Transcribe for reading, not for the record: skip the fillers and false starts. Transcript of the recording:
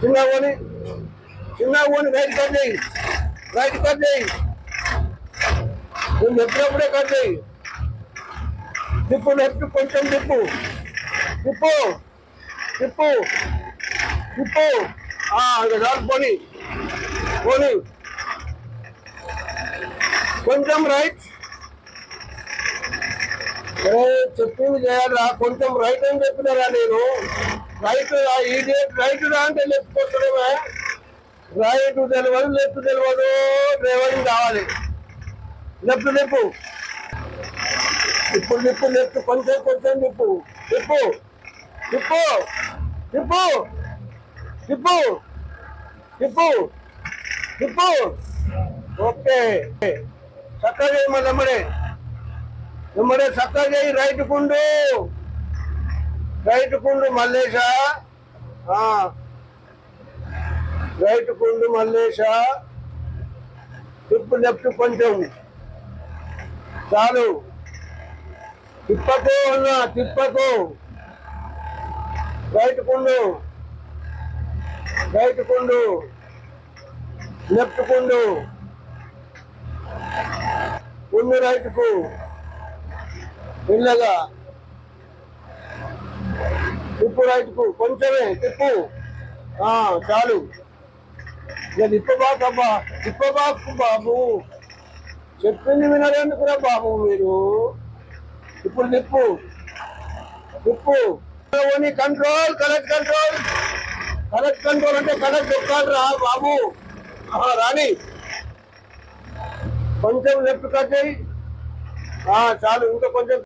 చిన్నగా పోని, చిన్నగా పోని, రైట్ కట్ చేయి, రైట్ కట్ చేయి, నువ్వు చెప్పినప్పుడే కట్ చేయి. తిప్పు, లెఫ్ట్ కొంచెం తిప్పు, తిప్పు తిప్పు తిప్పు. చాలు, పోని పోని, కొంచెం రైట్. చెప్పింది చేయాలా, కొంచెం రైట్ అని చెప్పినారా నేను. రైట్ ఈడియట్, రైట్ రా అంటే లెఫ్ట్ కొట్టడమే. రైట్ తెలియదు, లెఫ్ట్ తెలియదు, డ్రైవరింగ్ కావాలి. లెఫ్ట్ తిప్పు, ఇప్పుడు తిప్పు, లెఫ్ట్ కొంచెం కొంచెం తిప్పు, తిప్పు తిప్పు తిప్పు తిప్పు తిప్పు తిప్పు. ఓకే, చక్కగా చేయి, మా నెమ్మడే చక్కగా చేయి. రైట్ కుండు, రైట్ కుండు మల్లేశ, రైట్ కుండు మల్లేశ. తిప్పు, లెఫ్ట్ కొంచెం, చాలు. తిప్పకు అన్నా, తిప్పకు. రైట్ కుండు, రైట్ కుండు, లెఫ్ట్ కుండు, కుండు రైట్ కు మెల్లగా తిప్పు, రైట్ కు కొంచెమే తిప్పు. చాలు. ఇక తిప్పబాకబ్బా, తిప్పబాకు బాబు, చెప్పింది వినలేందుకురా బాబు మీరు. ఇప్పుడు తిప్పు, తిప్పు. Control, correct control, correct control అంటే కరెక్ట్ ఒక్కాలి రా బాబు. రాని, కొంచెం లెఫ్ట్ కట్ చేయి. చాలు, ఇంకా కొంచెం